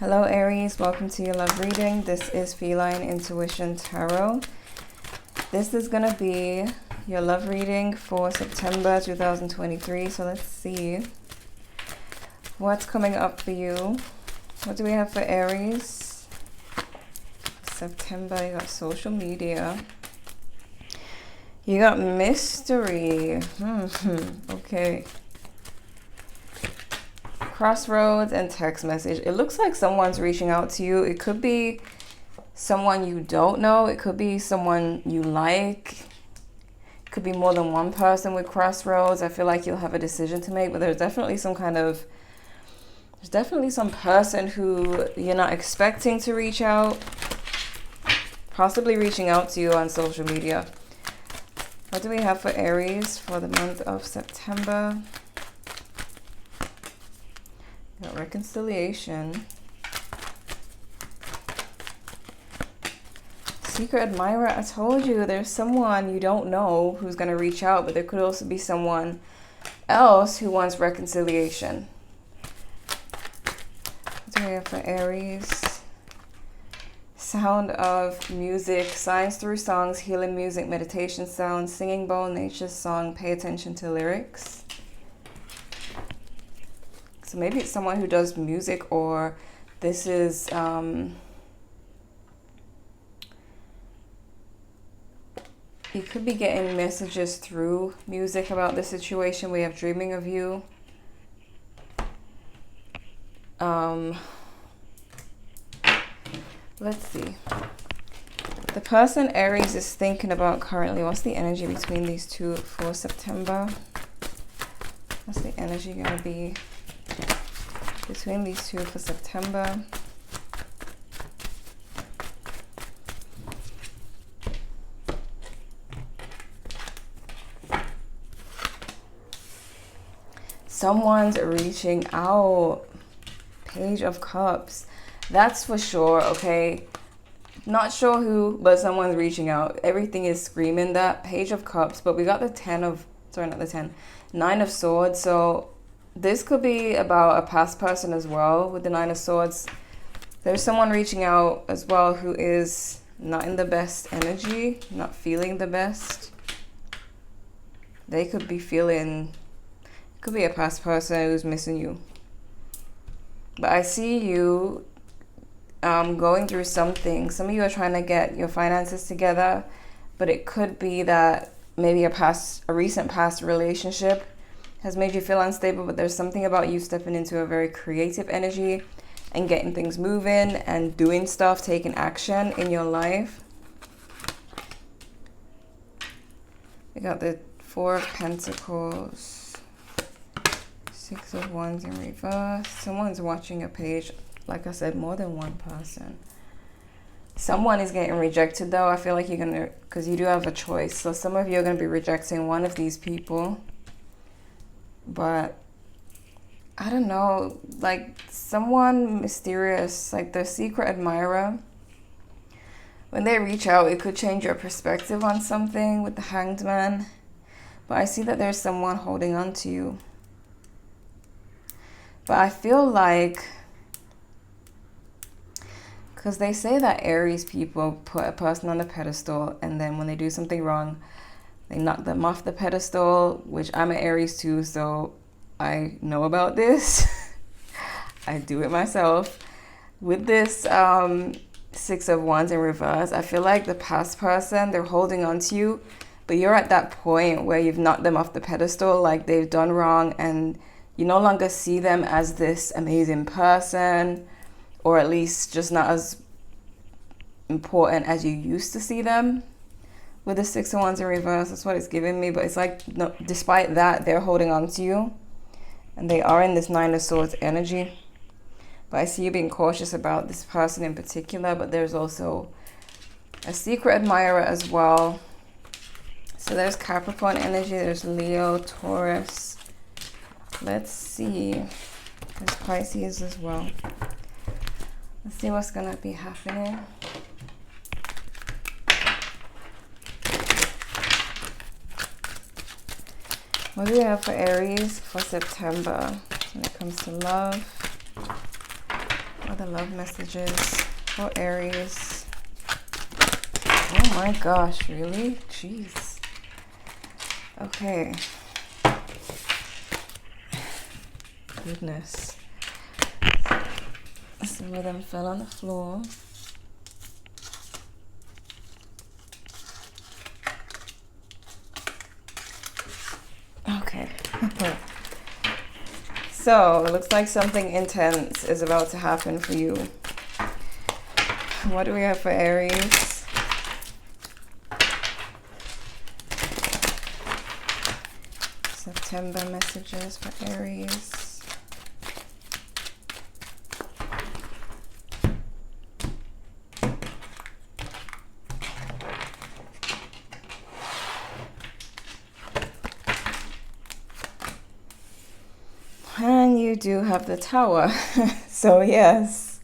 Hello Aries, welcome to your love reading. This is Feline Intuition Tarot. This is going to be your love reading for September 2023. So let's see what's coming up for you. What do we have for Aries? September, you got social media. You got mystery. Okay. Crossroads and text message. It looks like someone's reaching out to you. It could be someone you don't know. It could be someone you like. It could be more than one person with crossroads. I feel like you'll have a decision to make, but there's definitely some person who you're not expecting to reach out, possibly reaching out to you on social media. What do we have for Aries for the month of September? Got reconciliation. Secret admirer. I told you there's someone you don't know who's going to reach out, but there could also be someone else who wants reconciliation. What do we have for Aries? Sound of music. Signs through songs. Healing music. Meditation sounds. Singing bowl. Nature's song. Pay attention to lyrics. So maybe it's someone who does music, or this is you could be getting messages through music about the situation. We have dreaming of you. Let's see. The person Aries is thinking about currently, what's the energy between these two for September? What's the energy going to be between these two for September? Someone's reaching out. Page of Cups. That's for sure, okay? Not sure who, but someone's reaching out. Everything is screaming that. Page of Cups, but we got the Nine of Swords. So this could be about a past person as well with the Nine of Swords. There's someone reaching out as well who is not in the best energy, not feeling the best. They could be feeling, could be a past person who's missing you. But I see you going through something. Some of you are trying to get your finances together, but it could be that maybe a recent past relationship has made you feel unstable, but there's something about you stepping into a very creative energy and getting things moving and doing stuff, taking action in your life. We got the Four of Pentacles, Six of Wands in reverse. Someone's watching a page. Like I said, more than one person. Someone is getting rejected though. I feel like you're gonna, because you do have a choice. So some of you are gonna be rejecting one of these people. But I don't know, like someone mysterious, like the secret admirer, when they reach out, it could change your perspective on something with the Hanged Man. But I see that there's someone holding on to you. But I feel like, because they say that Aries people put a person on a pedestal, and then when they do something wrong, they knock them off the pedestal, which I'm an Aries too, so I know about this. I do it myself. With this Six of Wands in reverse, I feel like the past person, they're holding on to you, but you're at that point where you've knocked them off the pedestal, like they've done wrong, and you no longer see them as this amazing person, or at least just not as important as you used to see them. With the Six of Wands in reverse, that's what it's giving me. But it's like, no, despite that, they're holding on to you. And they are in this Nine of Swords energy. But I see you being cautious about this person in particular. But there's also a secret admirer as well. So there's Capricorn energy. There's Leo, Taurus. Let's see. There's Pisces as well. Let's see what's going to be happening. What do we have for Aries for September when it comes to love? are the love messages for Aries? Oh my gosh, really? Jeez. Okay. Goodness. Some of them fell on the floor. Okay. So, it looks like something intense is about to happen for you. What do we have for Aries? September messages for Aries. And you do have the Tower. So yes,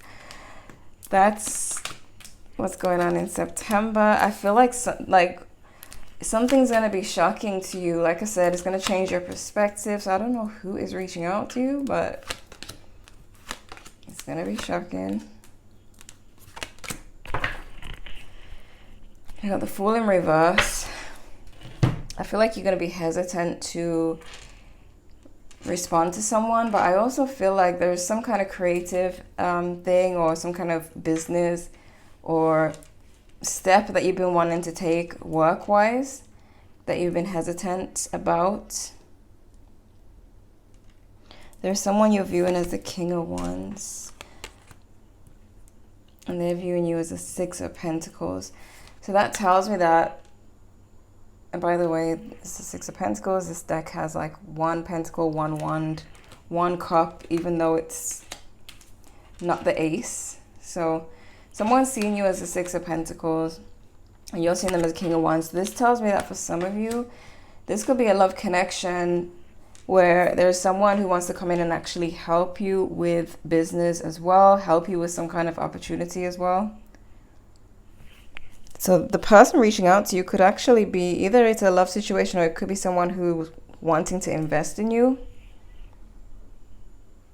that's what's going on in September. I feel like something's going to be shocking to you. Like I said, it's going to change your perspective. So I don't know who is reaching out to you, but it's going to be shocking. You got the Fool in reverse. I feel like you're going to be hesitant to respond to someone, but I also feel like there's some kind of creative thing or some kind of business or step that you've been wanting to take work-wise that you've been hesitant about. There's someone you're viewing as the King of Wands, and they're viewing you as the Six of Pentacles. So that tells me that, and by the way, it's the Six of Pentacles. This deck has like one pentacle, one wand, one cup, even though it's not the ace. So someone's seeing you as the Six of Pentacles, and you're seeing them as King of Wands. This tells me that for some of you, this could be a love connection where there's someone who wants to come in and actually help you with business as well, help you with some kind of opportunity as well. So the person reaching out to you could actually be, either it's a love situation or it could be someone who's wanting to invest in you.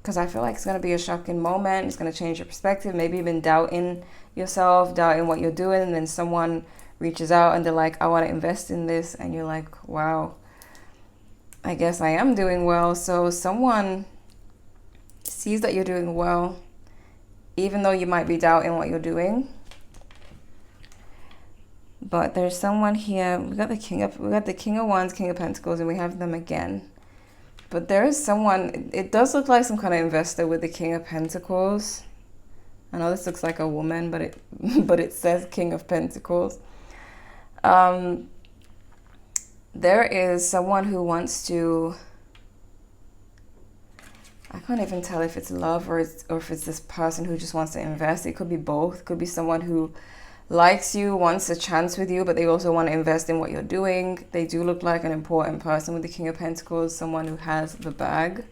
Because I feel like it's going to be a shocking moment. It's going to change your perspective. Maybe you've been doubting yourself, doubting what you're doing, and then someone reaches out and they're like, I want to invest in this. And you're like, wow, I guess I am doing well. So someone sees that you're doing well, even though you might be doubting what you're doing. But there's someone here. We got the King of Wands, King of Pentacles, and we have them again. But there is someone, it does look like some kind of investor with the King of Pentacles. I know this looks like a woman, but it says King of Pentacles. There is someone who wants to, I can't even tell if it's love or if it's this person who just wants to invest. It could be both. It could be someone who likes you, wants a chance with you, but they also want to invest in what you're doing. They do look like an important person with the King of Pentacles, someone who has the bag.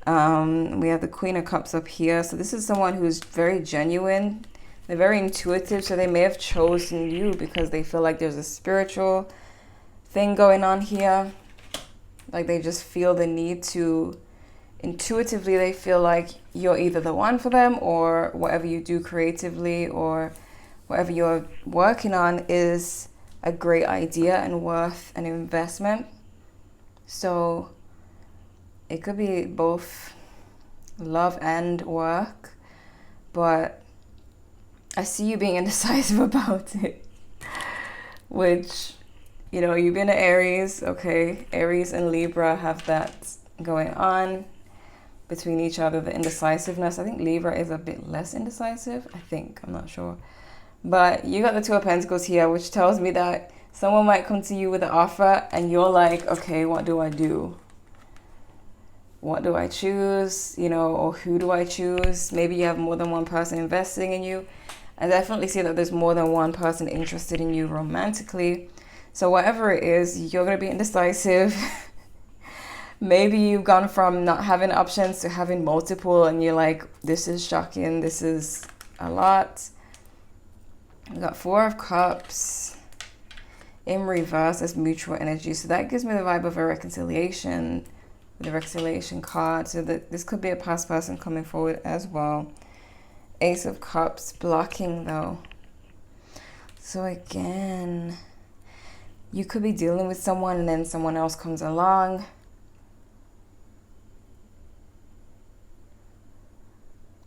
We have the Queen of Cups up here. So this is someone who's very genuine. They're very intuitive, so they may have chosen you because they feel like there's a spiritual thing going on here. Like they just feel the need to, intuitively, they feel like you're either the one for them, or whatever you do creatively or whatever you're working on is a great idea and worth an investment. So it could be both love and work, but I see you being indecisive about it, which, you know, you've been an Aries, okay? Aries and Libra have that going on between each other, the indecisiveness. I think Libra is a bit less indecisive, I'm not sure. But you got the Two of Pentacles here, which tells me that someone might come to you with an offer and you're like, okay, what do I do? What do I choose? You know, or who do I choose? Maybe you have more than one person investing in you. I definitely see that there's more than one person interested in you romantically. So whatever it is, you're going to be indecisive. Maybe you've gone from not having options to having multiple and you're like, this is shocking. This is a lot. We got Four of Cups in reverse as mutual energy. So that gives me the vibe of a reconciliation, with the reconciliation card. So that this could be a past person coming forward as well. Ace of Cups blocking though. So again, you could be dealing with someone and then someone else comes along.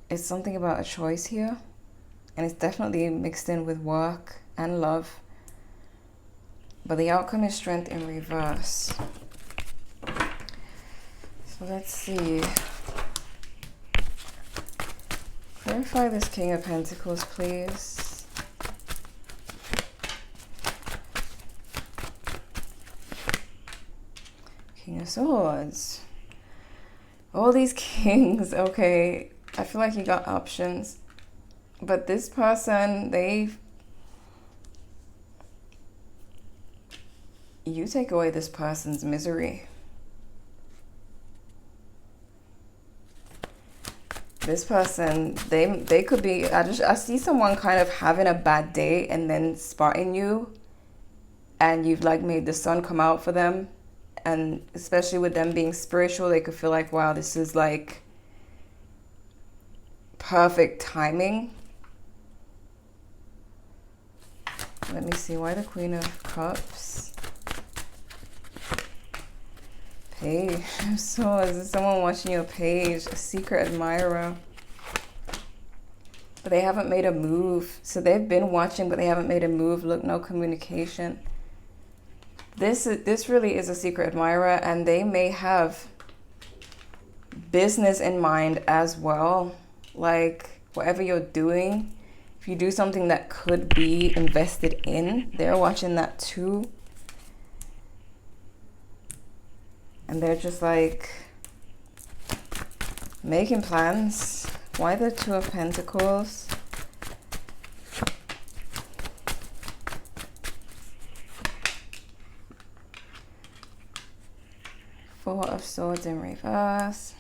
It's something about a choice here. And it's definitely mixed in with work and love. But the outcome is Strength in reverse. So let's see. Clarify this King of Pentacles, please. King of Swords. All these kings, okay. I feel like you got options. But this person, you take away this person's misery. This person, they could be, I see someone kind of having a bad day and then spotting you, and you've like made the sun come out for them. And especially with them being spiritual, they could feel like, wow, this is like perfect timing. Let me see, why the Queen of Cups? Page of Swords. Is someone watching your page? A secret admirer. But they haven't made a move. So they've been watching, but they haven't made a move. Look, no communication. This really is a secret admirer, and they may have business in mind as well. Like, whatever you're doing, if you do something that could be invested in, they're watching that too. And they're just like making plans. Why the Two of Pentacles? Four of Swords in reverse.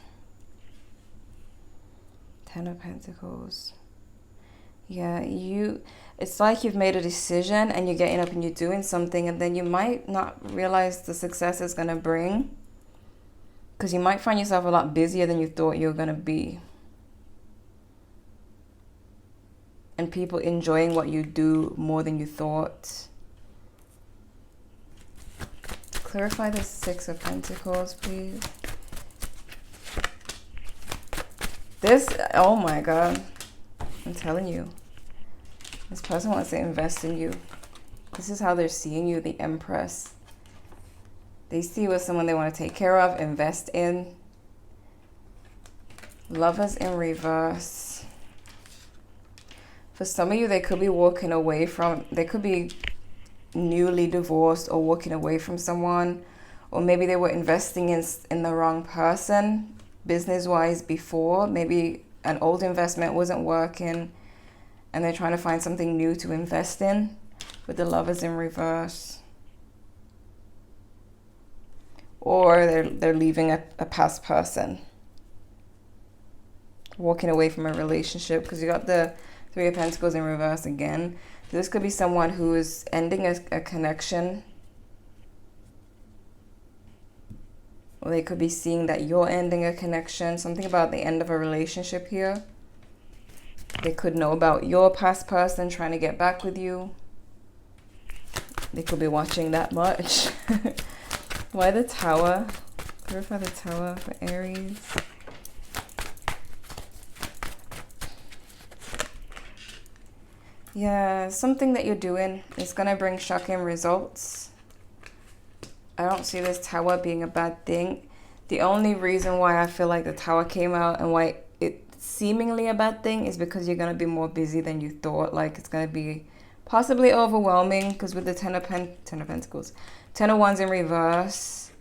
Ten of Pentacles. Yeah, it's like you've made a decision and you're getting up and you're doing something, and then you might not realize the success it's going to bring, because you might find yourself a lot busier than you thought you were going to be. And people enjoying what you do more than you thought. Clarify the Six of Pentacles, please. This, oh my God. I'm telling you. This person wants to invest in you. This is how they're seeing you, the Empress. They see you as someone they want to take care of, invest in. Lovers in reverse. For some of you, they could be walking away from, they could be newly divorced or walking away from someone. Or maybe they were investing in the wrong person, business-wise before. Maybe an old investment wasn't working, and they're trying to find something new to invest in, with the Lovers in reverse. Or they're leaving a past person, walking away from a relationship, because you got the Three of Pentacles in reverse again. This could be someone who is ending a connection, or they could be seeing that you're ending a connection. Something about the end of a relationship here. They could know about your past person trying to get back with you. They could be watching that much. Why the Tower? Clarify the Tower for Aries. Yeah, something that you're doing is going to bring shocking results. I don't see this Tower being a bad thing. The only reason why I feel like the Tower came out and why it's seemingly a bad thing is because you're going to be more busy than you thought. Like, it's going to be possibly overwhelming, because with the Ten of Pentacles, Ten of Wands in reverse,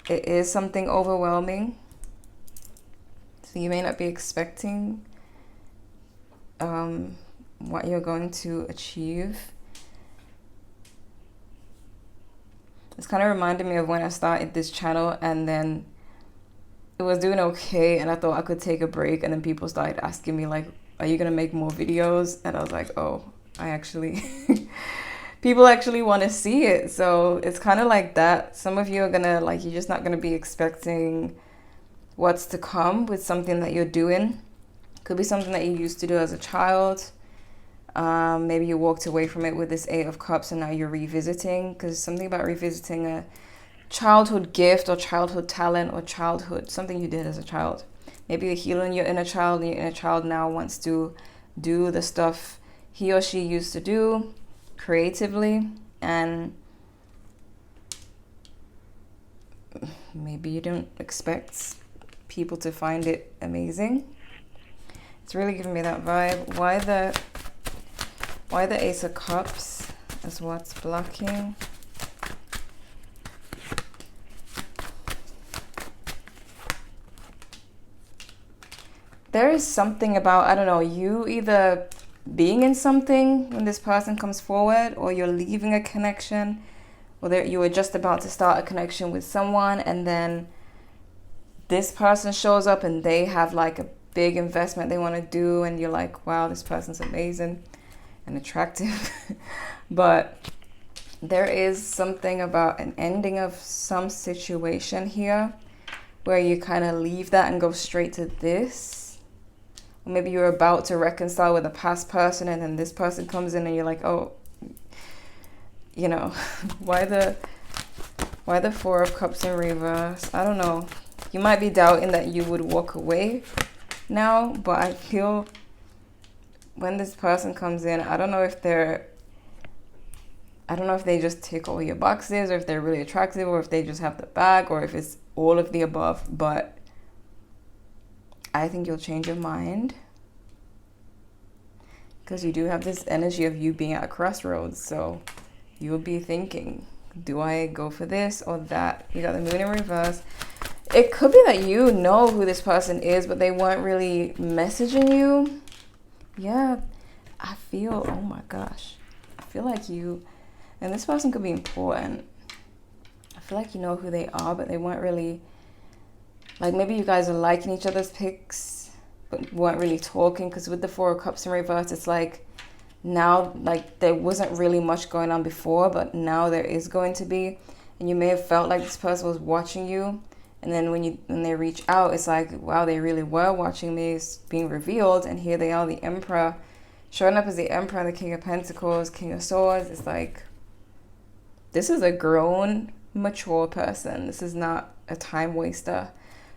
it is something overwhelming. So you may not be expecting what you're going to achieve. It's kind of reminded me of when I started this channel, and then it was doing okay, and I thought I could take a break, and then people started asking me like, are you gonna make more videos? And I was like, oh, I actually people actually want to see it. So it's kind of like that. Some of you are gonna, like, you're just not gonna be expecting what's to come with something that you're doing, Could be something that you used to do as a child. Maybe you walked away from it with this Eight of Cups and now you're revisiting, because something about revisiting a childhood gift or childhood talent or childhood, something you did as a child. Maybe you're healing your inner child and your inner child now wants to do the stuff he or she used to do creatively, and maybe you don't expect people to find it amazing. It's really giving me that vibe. Why the Ace of Cups is what's blocking? There is something about, I don't know, you either being in something when this person comes forward, or you're leaving a connection, or you were just about to start a connection with someone, and then this person shows up and they have like a big investment they want to do, and you're like, wow, this person's amazing and attractive. But there is something about an ending of some situation here where you kind of leave that and go straight to this. Or maybe you're about to reconcile with a past person and then this person comes in and you're like, oh, you know, why the Four of Cups in reverse? I don't know. You might be doubting that you would walk away now, but I feel when this person comes in, I don't know if they just tick all your boxes, or if they're really attractive, or if they just have the bag, or if it's all of the above. But I think you'll change your mind, because you do have this energy of you being at a crossroads. So you'll be thinking, do I go for this or that? You got the Moon in reverse. It could be that you know who this person is, but they weren't really messaging you. Yeah, I feel, oh my gosh, I feel like you, and this person could be important. I feel like you know who they are, but they weren't really, like maybe you guys are liking each other's pics, but weren't really talking, because with the Four of Cups in reverse, it's like now, like there wasn't really much going on before, but now there is going to be, and you may have felt like this person was watching you. And then when they reach out, it's like, wow, they really were watching me. It's being revealed. And here they are, the Emperor, showing up as the Emperor, the King of Pentacles, King of Swords. It's like, this is a grown, mature person. This is not a time waster.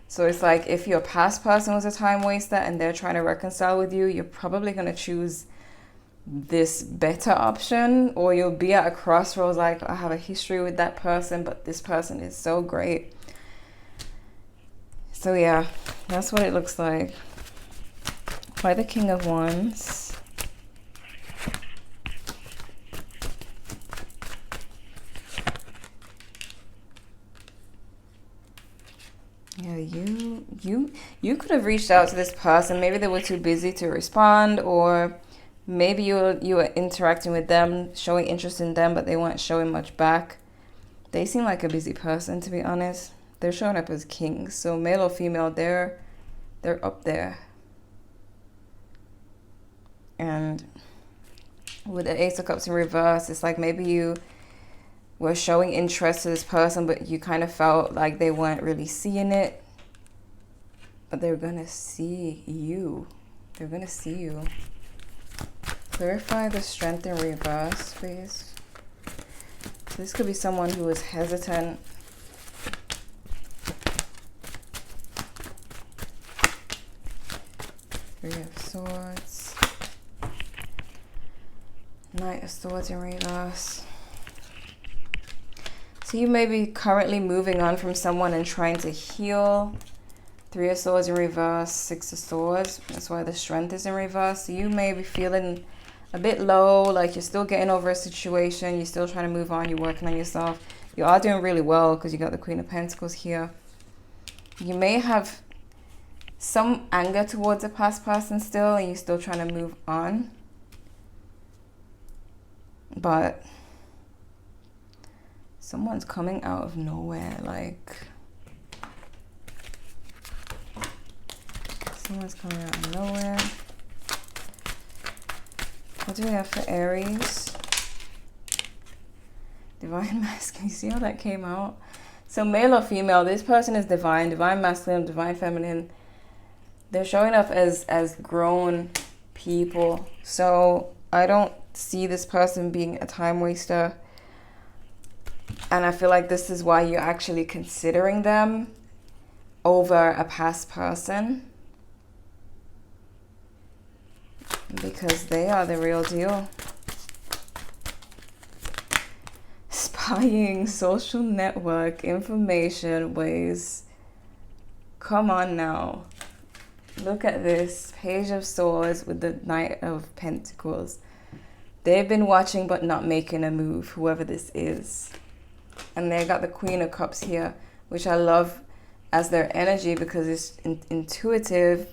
So it's like, if your past person was a time waster and they're trying to reconcile with you, you're probably going to choose this better option, or you'll be at a crossroads like, I have a history with that person, but this person is so great. So yeah, that's what it looks like. By the King of Wands. Yeah, you could have reached out to this person. Maybe they were too busy to respond, or maybe you were interacting with them, showing interest in them, but they weren't showing much back. They seem like a busy person, to be honest. They're showing up as kings, so male or female, they're up there. And with the Ace of Cups in reverse, it's like maybe you were showing interest to this person, but you kind of felt like they weren't really seeing it. But they're gonna see you. They're gonna see you. Clarify the Strength in reverse, please. So this could be someone who is hesitant. Three of Swords. Knight of Swords in reverse. So you may be currently moving on from someone and trying to heal. Three of Swords in reverse, Six of Swords. That's why the Strength is in reverse. So you may be feeling a bit low, like you're still getting over a situation. You're still trying to move on. You're working on yourself. You are doing really well because you got the Queen of Pentacles here. You may have some anger towards a past person still, and you're still trying to move on. But someone's coming out of nowhere, like someone's coming out of nowhere. What do we have for Aries? Divine Masculine. You see how that came out? So male or female, this person is divine, divine masculine, divine feminine. they're showing up as grown people. So I don't see this person being a time waster. And I feel like this is why you're actually considering them over a past person. Because they are the real deal. Spying, social network, information, ways. Come on now. Look at this. Page of Swords with the Knight of Pentacles. They've been watching but not making a move, whoever this is. And they got the Queen of Cups here, which I love as their energy because it's intuitive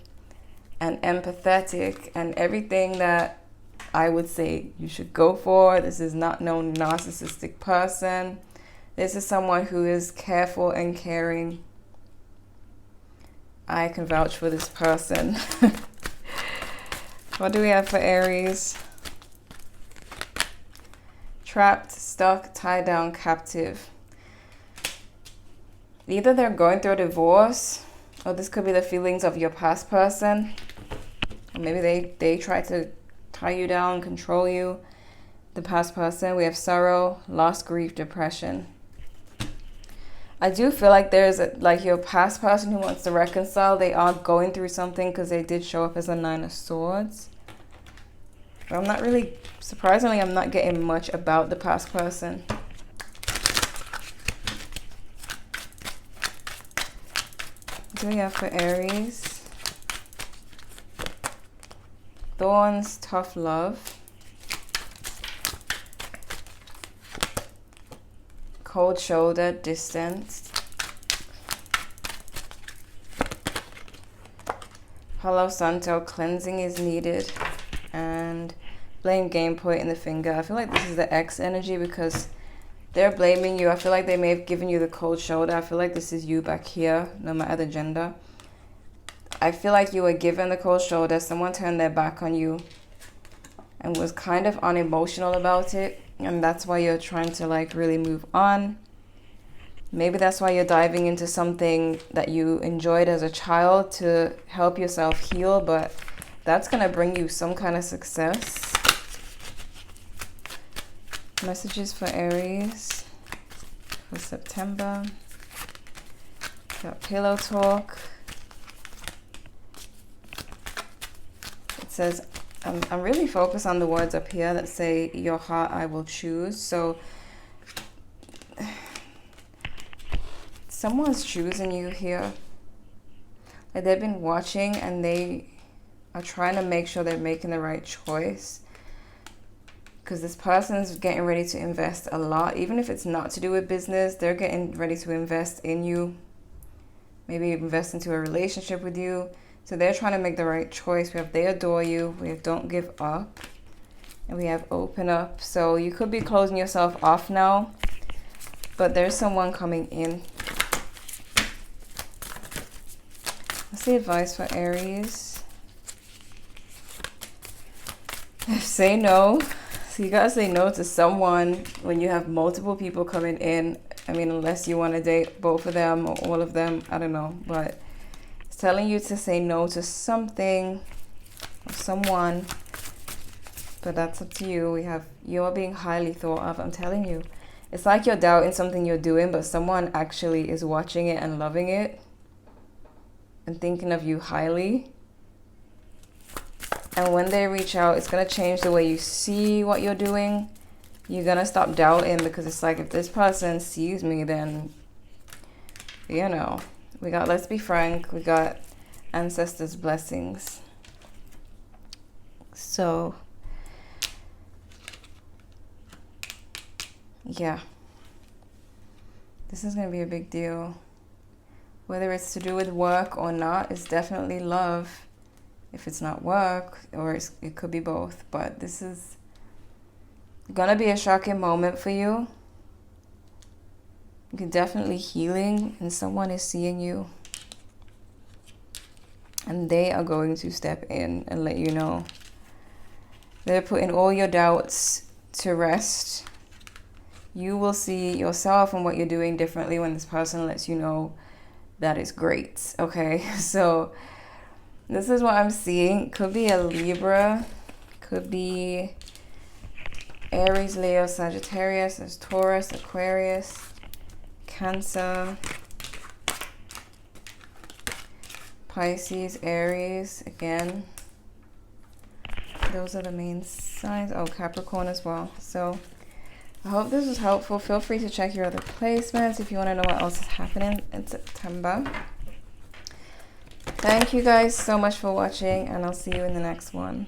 and empathetic and everything that I would say you should go for. This is not no narcissistic person. This is someone who is careful and caring. I can vouch for this person. What do we have for Aries? Trapped, stuck, tied down, captive. Either they're going through a divorce, or this could be the feelings of your past person. Or maybe they try to tie you down, control you. The past person. We have sorrow, loss, grief, depression. I do feel like there's like your past person who wants to reconcile. They are going through something because they did show up as a 9 of Swords. But I'm not really, surprisingly, I'm not getting much about the past person. What do we have for Aries? Thorns, tough love. Cold shoulder, distance. Palo Santo, cleansing is needed. And blame, game, point in the finger. I feel like this is the X energy because they're blaming you. I feel like they may have given you the cold shoulder. I feel like this is you back here, no matter the gender. I feel like you were given the cold shoulder. Someone turned their back on you and was kind of unemotional about it. And that's why you're trying to like really move on. Maybe that's why you're diving into something that you enjoyed as a child to help yourself heal. But that's going to bring you some kind of success. Messages for Aries for September. Got pillow talk. It says, I'm really focused on the words up here that say, your heart I will choose. So someone's choosing you here. Like they've been watching and they are trying to make sure they're making the right choice. Because this person's getting ready to invest a lot. Even if it's not to do with business, they're getting ready to invest in you. Maybe invest into a relationship with you. So they're trying to make the right choice. We have they adore you. We have don't give up. And we have open up. So you could be closing yourself off now. But there's someone coming in. What's the advice for Aries? Say no. So you gotta say no to someone when you have multiple people coming in. I mean, unless you want to date both of them or all of them. I don't know. But it's telling you to say no to something or someone. But that's up to you. We have you're being highly thought of. I'm telling you. It's like you're doubting something you're doing, but someone actually is watching it and loving it. And thinking of you highly. And when they reach out, it's going to change the way you see what you're doing. You're going to stop doubting because it's like, if this person sees me, then, you know, we got, let's be frank, we got ancestors' blessings. So, yeah. This is going to be a big deal. Whether it's to do with work or not, it's definitely love. If it's not work, or it could be both. But this is gonna be a shocking moment for you. You're definitely healing, and someone is seeing you. And they are going to step in and let you know. They're putting all your doubts to rest. You will see yourself and what you're doing differently when this person lets you know that is great. Okay, so This is what I'm seeing. Could be a Libra. Could be Aries, Leo, Sagittarius. There's Taurus, Aquarius, Cancer, Pisces, Aries. Again, those are the main signs. Oh, Capricorn as well. So I hope this was helpful. Feel free to check your other placements if you want to know what else is happening in September. Thank you guys so much for watching, and I'll see you in the next one.